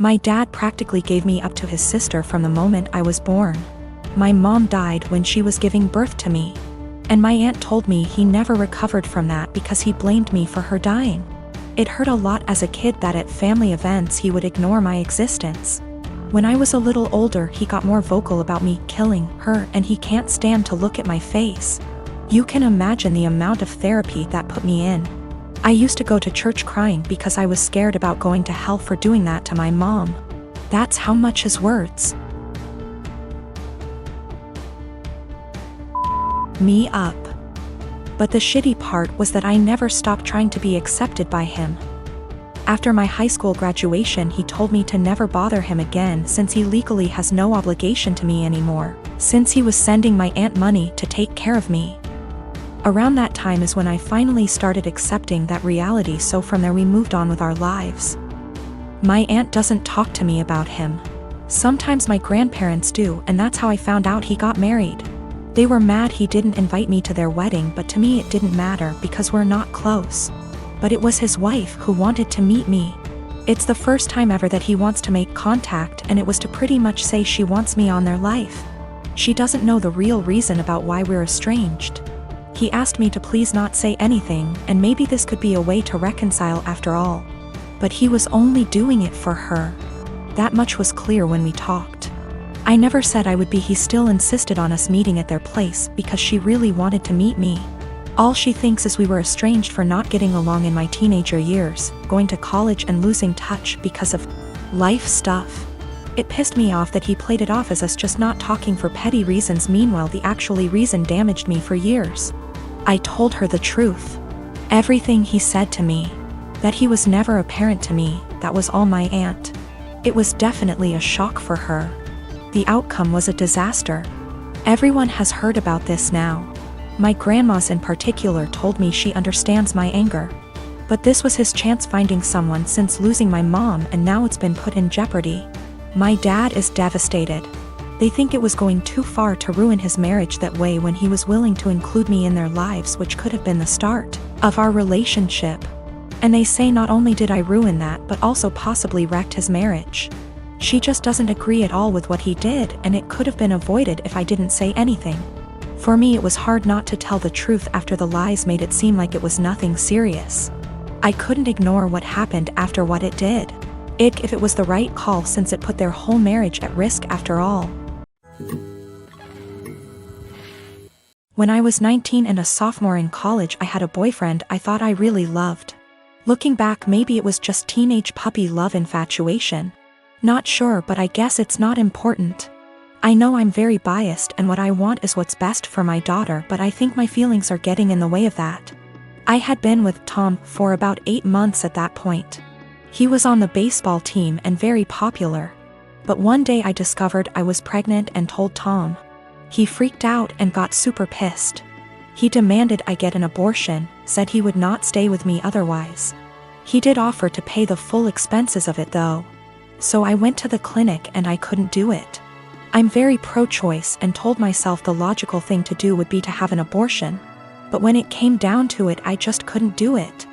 My dad practically gave me up to his sister from the moment I was born. My mom died when she was giving birth to me. And my aunt told me he never recovered from that because he blamed me for her dying. It hurt a lot as a kid that at family events he would ignore my existence. When I was a little older, he got more vocal about me killing her, and he can't stand to look at my face. You can imagine the amount of therapy that put me in. I used to go to church crying because I was scared about going to hell for doing that to my mom. That's how much his words me up. But the shitty part was that I never stopped trying to be accepted by him. After my high school graduation, he told me to never bother him again since he legally has no obligation to me anymore, since he was sending my aunt money to take care of me. Around that time is when I finally started accepting that reality, so from there we moved on with our lives. My aunt doesn't talk to me about him. Sometimes my grandparents do, and that's how I found out he got married. They were mad he didn't invite me to their wedding, but to me it didn't matter because we're not close. But it was his wife who wanted to meet me. It's the first time ever that he wants to make contact, and it was to pretty much say she wants me on their life. She doesn't know the real reason about why we're estranged. He asked me to please not say anything, and maybe this could be a way to reconcile after all. But he was only doing it for her. That much was clear when we talked. I never said I would be. He still insisted on us meeting at their place because she really wanted to meet me. All she thinks is we were estranged for not getting along in my teenager years, going to college and losing touch because of life stuff. It pissed me off that he played it off as us just not talking for petty reasons. Meanwhile, the actually reason damaged me for years. I told her the truth. Everything he said to me. That he was never a parent to me, that was all my aunt. It was definitely a shock for her. The outcome was a disaster. Everyone has heard about this now. My grandmas in particular told me she understands my anger. But this was his chance finding someone since losing my mom, and now it's been put in jeopardy. My dad is devastated. They think it was going too far to ruin his marriage that way when he was willing to include me in their lives, which could have been the start of our relationship. And they say not only did I ruin that, but also possibly wrecked his marriage. She just doesn't agree at all with what he did, and it could have been avoided if I didn't say anything. For me, it was hard not to tell the truth after the lies made it seem like it was nothing serious. I couldn't ignore what happened after what it did. If it was the right call, since it put their whole marriage at risk after all. When I was 19 and a sophomore in college, I had a boyfriend I thought I really loved. Looking back, maybe it was just teenage puppy love infatuation. Not sure, but I guess it's not important. I know I'm very biased and what I want is what's best for my daughter, but I think my feelings are getting in the way of that. I had been with Tom for about 8 months at that point. He was on the baseball team and very popular. But one day I discovered I was pregnant and told Tom. He freaked out and got super pissed. He demanded I get an abortion, said he would not stay with me otherwise. He did offer to pay the full expenses of it though. So I went to the clinic and I couldn't do it. I'm very pro-choice and told myself the logical thing to do would be to have an abortion. But when it came down to it, I just couldn't do it.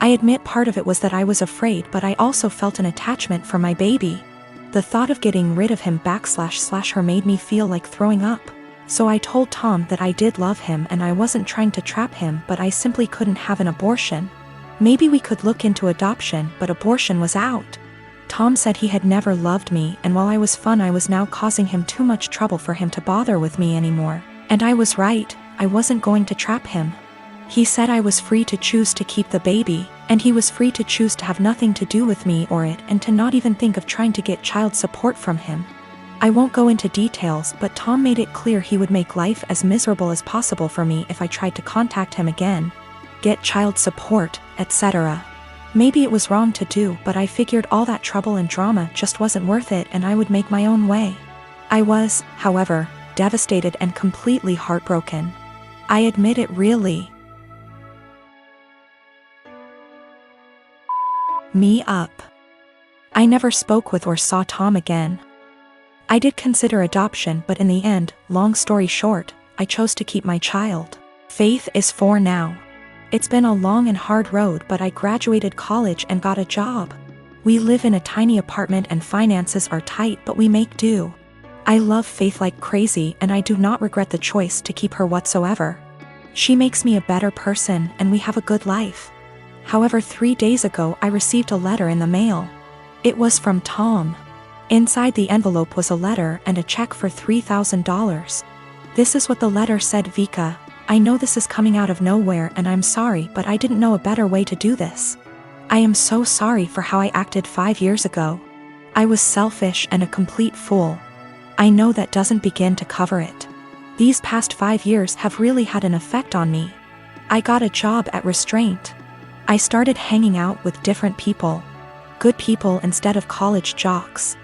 I admit part of it was that I was afraid, but I also felt an attachment for my baby. The thought of getting rid of him / her made me feel like throwing up. So I told Tom that I did love him and I wasn't trying to trap him, but I simply couldn't have an abortion. Maybe we could look into adoption, but abortion was out. Tom said he had never loved me, and while I was fun, I was now causing him too much trouble for him to bother with me anymore. And I was right, I wasn't going to trap him. He said I was free to choose to keep the baby, and he was free to choose to have nothing to do with me or it, and to not even think of trying to get child support from him. I won't go into details, but Tom made it clear he would make life as miserable as possible for me if I tried to contact him again, get child support, etc. Maybe it was wrong to do, but I figured all that trouble and drama just wasn't worth it and I would make my own way. I was, however, devastated and completely heartbroken. I admit it really me up. I never spoke with or saw Tom again. I did consider adoption, but in the end, long story short, I chose to keep my child. Faith is 4 now. It's been a long and hard road, but I graduated college and got a job. We live in a tiny apartment and finances are tight, but we make do. I love Faith like crazy and I do not regret the choice to keep her whatsoever. She makes me a better person and we have a good life. However, 3 days ago I received a letter in the mail. It was from Tom. Inside the envelope was a letter and a check for $3,000. This is what the letter said: Vika, I know this is coming out of nowhere and I'm sorry, but I didn't know a better way to do this. I am so sorry for how I acted 5 years ago. I was selfish and a complete fool. I know that doesn't begin to cover it. These past 5 years have really had an effect on me. I got a job at Restraint. I started hanging out with different people. Good people instead of college jocks.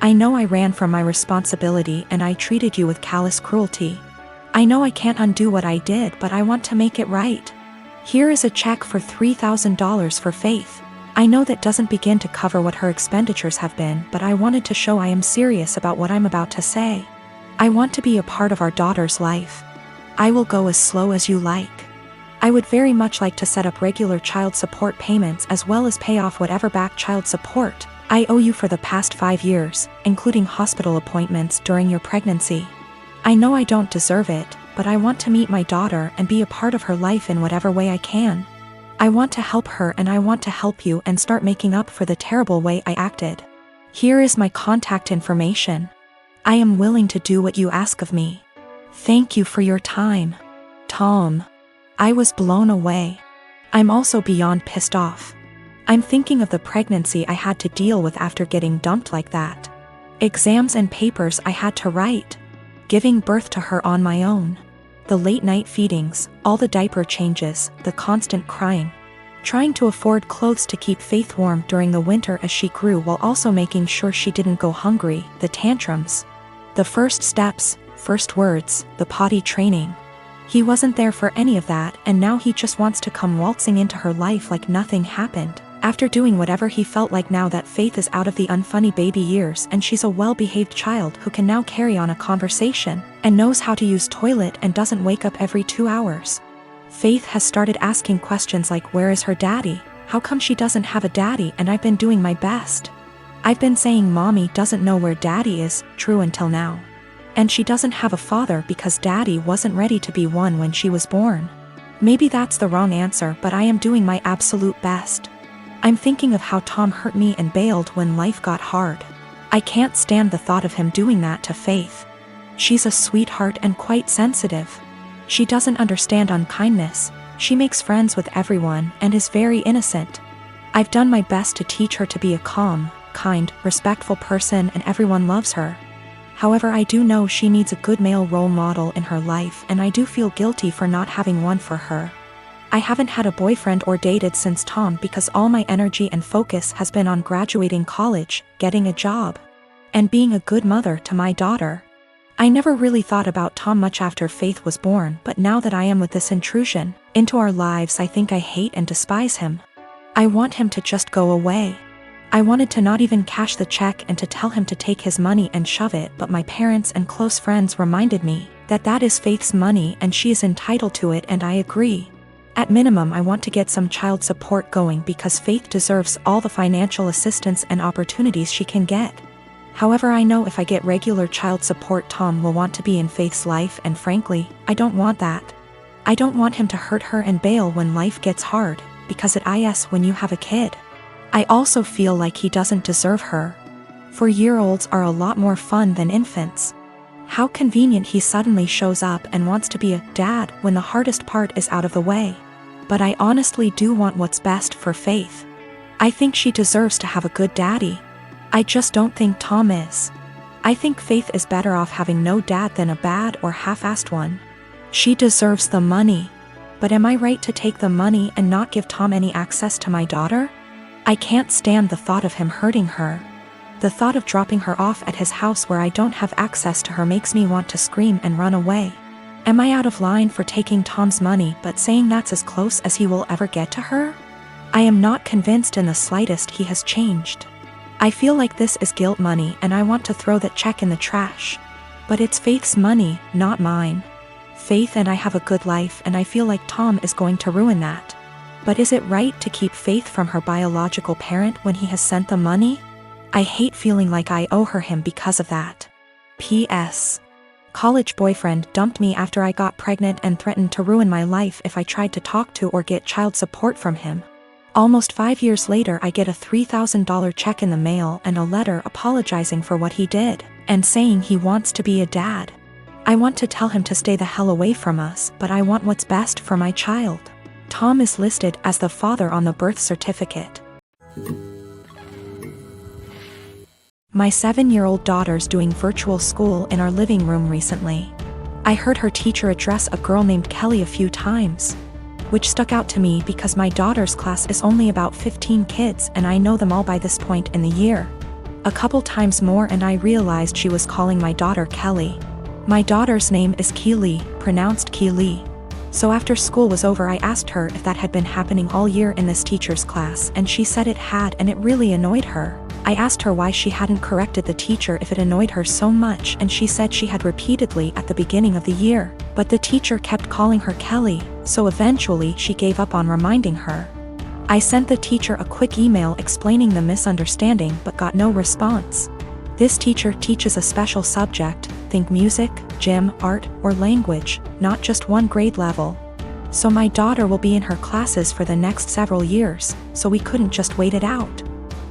I know I ran from my responsibility and I treated you with callous cruelty. I know I can't undo what I did, but I want to make it right. Here is a check for $3,000 for Faith. I know that doesn't begin to cover what her expenditures have been, but I wanted to show I am serious about what I'm about to say. I want to be a part of our daughter's life. I will go as slow as you like. I would very much like to set up regular child support payments as well as pay off whatever back child support I owe you for the past 5 years, including hospital appointments during your pregnancy. I know I don't deserve it, but I want to meet my daughter and be a part of her life in whatever way I can. I want to help her and I want to help you and start making up for the terrible way I acted. Here is my contact information. I am willing to do what you ask of me. Thank you for your time. Tom. I was blown away. I'm also beyond pissed off. I'm thinking of the pregnancy I had to deal with after getting dumped like that. Exams and papers I had to write. Giving birth to her on my own. The late night feedings, all the diaper changes, the constant crying. Trying to afford clothes to keep Faith warm during the winter as she grew while also making sure she didn't go hungry, the tantrums. The first steps, first words, the potty training. He wasn't there for any of that and now he just wants to come waltzing into her life like nothing happened. After doing whatever he felt like now that Faith is out of the unfunny baby years and she's a well-behaved child who can now carry on a conversation and knows how to use toilet and doesn't wake up every 2 hours. Faith has started asking questions like, where is her daddy? How come she doesn't have a daddy? And I've been doing my best. I've been saying mommy doesn't know where daddy is, true until now. And she doesn't have a father because daddy wasn't ready to be one when she was born. Maybe that's the wrong answer, but I am doing my absolute best. I'm thinking of how Tom hurt me and bailed when life got hard. I can't stand the thought of him doing that to Faith. She's a sweetheart and quite sensitive. She doesn't understand unkindness. She makes friends with everyone and is very innocent. I've done my best to teach her to be a calm, kind, respectful person and everyone loves her. However, I do know she needs a good male role model in her life and I do feel guilty for not having one for her. I haven't had a boyfriend or dated since Tom because all my energy and focus has been on graduating college, getting a job, and being a good mother to my daughter. I never really thought about Tom much after Faith was born, but now that I am with this intrusion into our lives, I think I hate and despise him. I want him to just go away. I wanted to not even cash the check and to tell him to take his money and shove it, but my parents and close friends reminded me that that is Faith's money and she is entitled to it, and I agree. At minimum, I want to get some child support going because Faith deserves all the financial assistance and opportunities she can get. However, I know if I get regular child support, Tom will want to be in Faith's life, and frankly, I don't want that. I don't want him to hurt her and bail when life gets hard, because it is when you have a kid. I also feel like he doesn't deserve her. 4-year-olds are a lot more fun than infants. How convenient he suddenly shows up and wants to be a dad when the hardest part is out of the way. But I honestly do want what's best for Faith. I think she deserves to have a good daddy. I just don't think Tom is. I think Faith is better off having no dad than a bad or half-assed one. She deserves the money. But am I right to take the money and not give Tom any access to my daughter? I can't stand the thought of him hurting her. The thought of dropping her off at his house where I don't have access to her makes me want to scream and run away. Am I out of line for taking Tom's money but saying that's as close as he will ever get to her? I am not convinced in the slightest he has changed. I feel like this is guilt money and I want to throw that check in the trash. But it's Faith's money, not mine. Faith and I have a good life and I feel like Tom is going to ruin that. But is it right to keep faith from her biological parent when he has sent the money? I hate feeling like I owe her him because of that. P.S. College boyfriend dumped me after I got pregnant and threatened to ruin my life if I tried to talk to or get child support from him. Almost 5 years later, I get a $3,000 check in the mail and a letter apologizing for what he did, and saying he wants to be a dad. I want to tell him to stay the hell away from us, but I want what's best for my child. Tom is listed as the father on the birth certificate. My 7-year-old daughter's doing virtual school in our living room recently. I heard her teacher address a girl named Kelly a few times, which stuck out to me because my daughter's class is only about 15 kids and I know them all by this point in the year. A couple times more and I realized she was calling my daughter Kelly. My daughter's name is Keely, pronounced Keely. So after school was over, I asked her if that had been happening all year in this teacher's class, and she said it had, and it really annoyed her. I asked her why she hadn't corrected the teacher if it annoyed her so much, and she said she had repeatedly at the beginning of the year, but the teacher kept calling her Kelly, so eventually she gave up on reminding her. I sent the teacher a quick email explaining the misunderstanding but got no response. This teacher teaches a special subject, think music, gym, art, or language, not just one grade level. So my daughter will be in her classes for the next several years, so we couldn't just wait it out.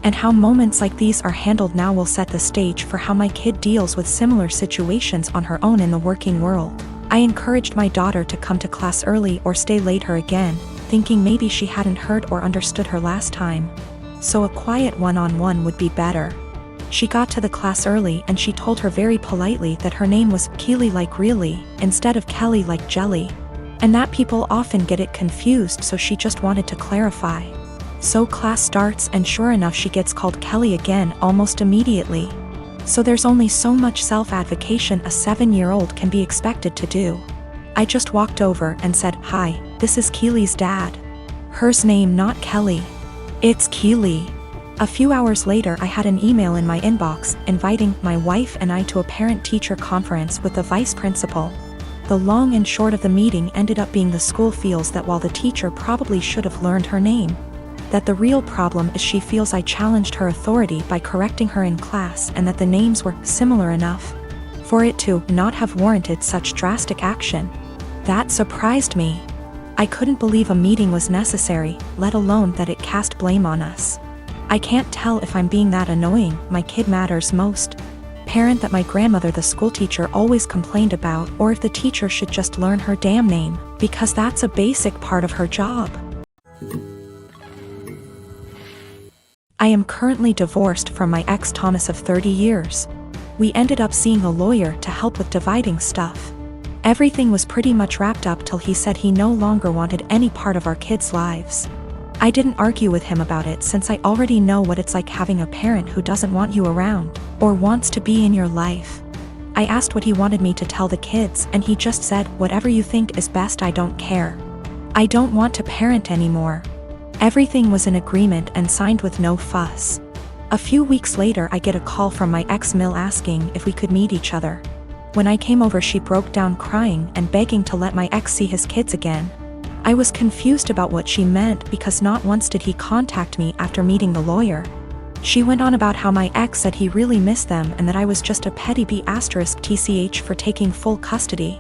And how moments like these are handled now will set the stage for how my kid deals with similar situations on her own in the working world. I encouraged my daughter to come to class early or stay later again, thinking maybe she hadn't heard or understood her last time. So a quiet one-on-one would be better. She got to the class early and she told her very politely that her name was Keely like really, instead of Kelly like jelly. And that people often get it confused, so she just wanted to clarify. So class starts and sure enough she gets called Kelly again almost immediately. So there's only so much self-advocation a 7-year-old can be expected to do. I just walked over and said, "Hi, this is Keely's dad. Her's name not Kelly. It's Keely." A few hours later I had an email in my inbox inviting my wife and I to a parent-teacher conference with the vice principal. The long and short of the meeting ended up being the school feels that while the teacher probably should have learned her name, that the real problem is she feels I challenged her authority by correcting her in class and that the names were similar enough for it to not have warranted such drastic action. That surprised me. I couldn't believe a meeting was necessary, let alone that it cast blame on us. I can't tell if I'm being that annoying, my kid matters most parent that my grandmother the school teacher always complained about, or if the teacher should just learn her damn name, because that's a basic part of her job. I am currently divorced from my ex Thomas of 30 years. We ended up seeing a lawyer to help with dividing stuff. Everything was pretty much wrapped up till he said he no longer wanted any part of our kids' lives. I didn't argue with him about it since I already know what it's like having a parent who doesn't want you around, or wants to be in your life. I asked what he wanted me to tell the kids and he just said, "Whatever you think is best, I don't care. I don't want to parent anymore." Everything was in agreement and signed with no fuss. A few weeks later I get a call from my ex-mill asking if we could meet each other. When I came over she broke down crying and begging to let my ex see his kids again. I was confused about what she meant because not once did he contact me after meeting the lawyer. She went on about how my ex said he really missed them and that I was just a petty B***tch for taking full custody.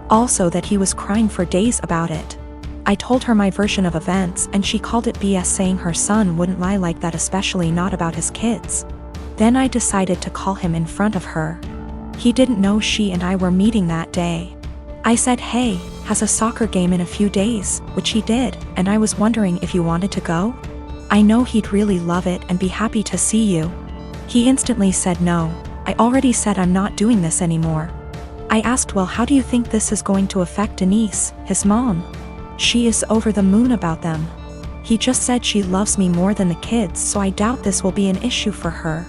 Also that he was crying for days about it. I told her my version of events and she called it BS, saying her son wouldn't lie like that, especially not about his kids. Then I decided to call him in front of her. He didn't know she and I were meeting that day. I said, "Hey, has a soccer game in a few days," which he did, and I was wondering if you wanted to go? I know he'd really love it and be happy to see you. He instantly said no. I already said I'm not doing this anymore. I asked, "Well, how do you think this is going to affect Denise, his mom?" She is over the moon about them. He just said she loves me more than the kids, so I doubt this will be an issue for her.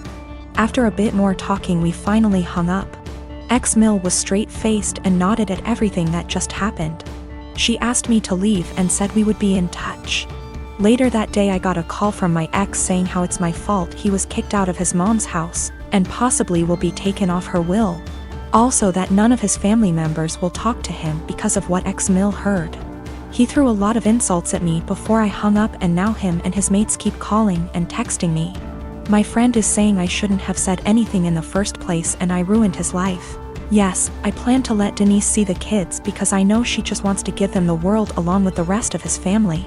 After a bit more talking we finally hung up. Ex-Mill was straight-faced and nodded at everything that just happened. She asked me to leave and said we would be in touch. Later that day I got a call from my ex saying how it's my fault he was kicked out of his mom's house, and possibly will be taken off her will. Also that none of his family members will talk to him because of what ex-Mill heard. He threw a lot of insults at me before I hung up, and now him and his mates keep calling and texting me. My friend is saying I shouldn't have said anything in the first place and I ruined his life. Yes, I plan to let Denise see the kids because I know she just wants to give them the world along with the rest of his family.